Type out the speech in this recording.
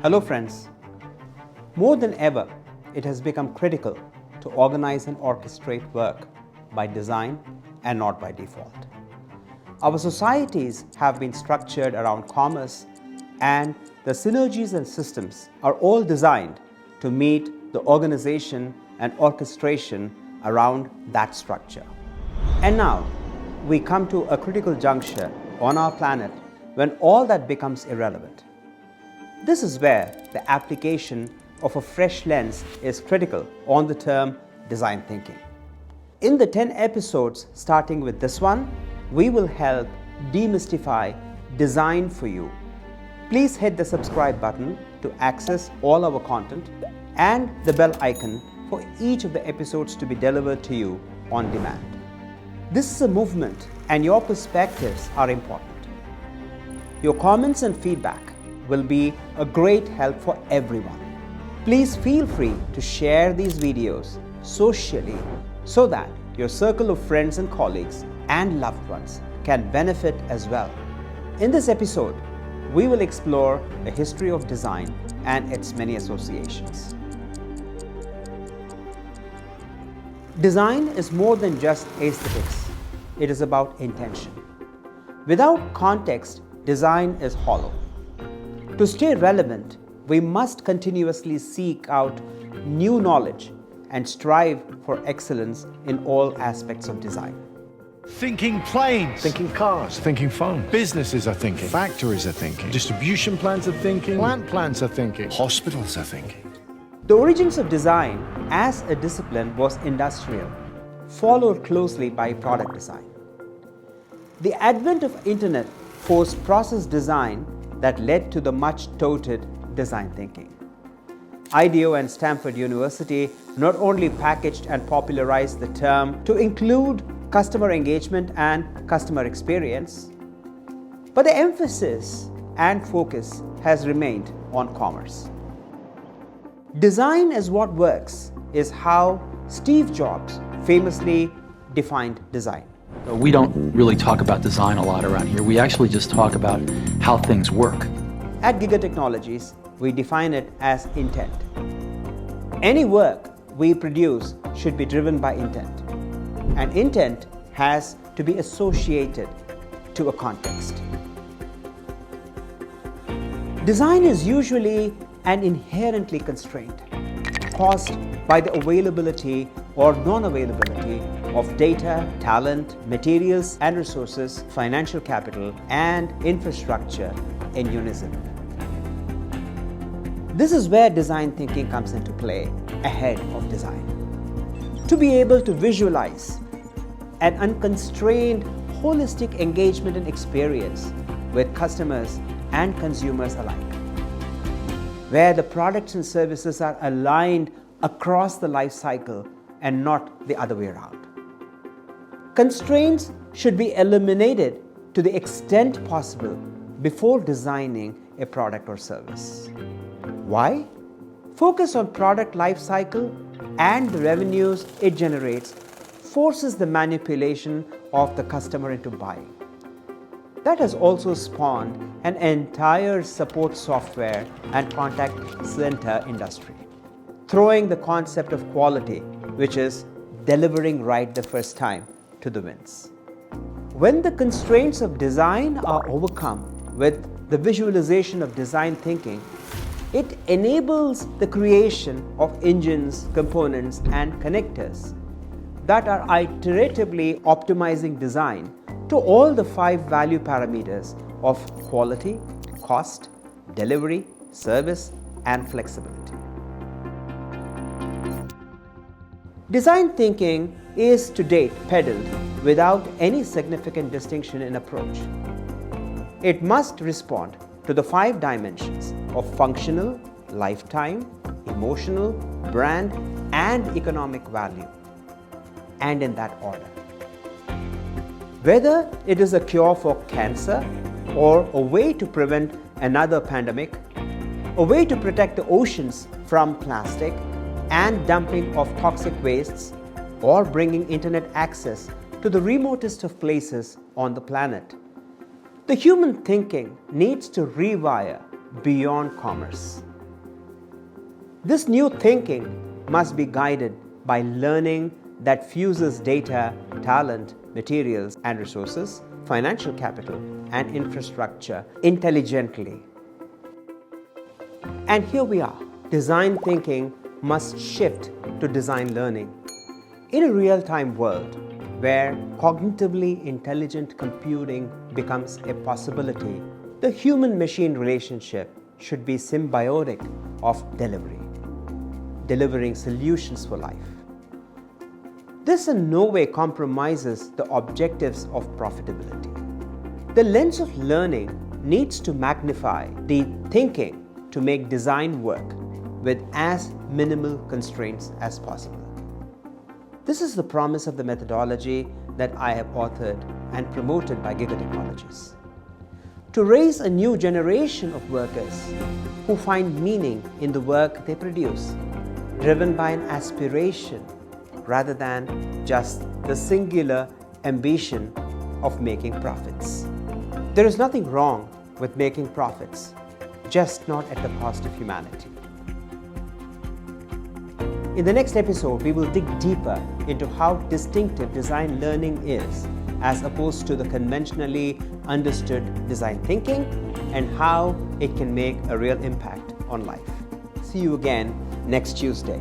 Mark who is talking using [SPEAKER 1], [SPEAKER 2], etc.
[SPEAKER 1] Hello friends. More than ever, it has become critical to organize and orchestrate work by design and not by default. Our societies have been structured around commerce, and the synergies and systems are all designed to meet the organization and orchestration around that structure. And now, we come to a critical juncture on our planet when all that becomes irrelevant. This is where the application of a fresh lens is critical on the term design thinking. In the 10 episodes starting with this one, we will help demystify design for you. Please hit the subscribe button to access all our content and the bell icon for each of the episodes to be delivered to you on demand. This is a movement and your perspectives are important. Your comments and feedback will be a great help for everyone. Please feel free to share these videos socially so that your circle of friends and colleagues and loved ones can benefit as well. In this episode, we will explore the history of design and its many associations. Design is more than just aesthetics. It is about intention. Without context, design is hollow. To stay relevant, we must continuously seek out new knowledge and strive for excellence in all aspects of design.
[SPEAKER 2] Thinking planes.
[SPEAKER 3] Thinking cars.
[SPEAKER 2] Thinking phone. Businesses are thinking.
[SPEAKER 3] Factories are thinking.
[SPEAKER 2] Distribution plants are thinking.
[SPEAKER 3] Plant plants are thinking.
[SPEAKER 2] Hospitals are thinking.
[SPEAKER 1] The origins of design as a discipline was industrial, followed closely by product design. The advent of internet forced process design that led to the much-touted design thinking. IDEO and Stanford University not only packaged and popularized the term to include customer engagement and customer experience, but the emphasis and focus has remained on commerce. Design is what works is how Steve Jobs famously defined design.
[SPEAKER 4] We don't really talk about design a lot around here. We actually just talk about how things work.
[SPEAKER 1] At Giga Technologies, we define it as intent. Any work we produce should be driven by intent, and intent has to be associated to a context. Design is usually and inherently constrained, caused by the availability or non-availability of data, talent, materials and resources, financial capital, and infrastructure in unison. This is where design thinking comes into play ahead of design. To be able to visualize an unconstrained, holistic engagement and experience with customers and consumers alike, where the products and services are aligned across the life cycle and not the other way around. Constraints should be eliminated to the extent possible before designing a product or service. Why? Focus on product life cycle and the revenues it generates forces the manipulation of the customer into buying. That has also spawned an entire support software and contact center industry, throwing the concept of quality, which is delivering right the first time, to the winds. When the constraints of design are overcome with the visualization of design thinking, it enables the creation of engines, components, and connectors that are iteratively optimizing design to all the 5 value parameters of quality, cost, delivery, service, and flexibility. Design thinking is to date peddled without any significant distinction in approach. It must respond to the 5 dimensions of functional, lifetime, emotional, brand, and economic value, and in that order. Whether it is a cure for cancer or a way to prevent another pandemic, a way to protect the oceans from plastic and dumping of toxic wastes, or bringing internet access to the remotest of places on the planet, the human thinking needs to rewire beyond commerce. This new thinking must be guided by learning that fuses data, talent, materials and resources, financial capital and infrastructure intelligently. And here we are. Design thinking must shift to design learning. In a real-time world where cognitively intelligent computing becomes a possibility, the human-machine relationship should be symbiotic of delivery, delivering solutions for life. This in no way compromises the objectives of profitability. The lens of learning needs to magnify the thinking to make design work with as minimal constraints as possible. This is the promise of the methodology that I have authored and promoted by Giga Technologies. To raise a new generation of workers who find meaning in the work they produce, driven by an aspiration rather than just the singular ambition of making profits. There is nothing wrong with making profits, just not at the cost of humanity. In the next episode, we will dig deeper into how distinctive design learning is as opposed to the conventionally understood design thinking and how it can make a real impact on life. See you again next Tuesday.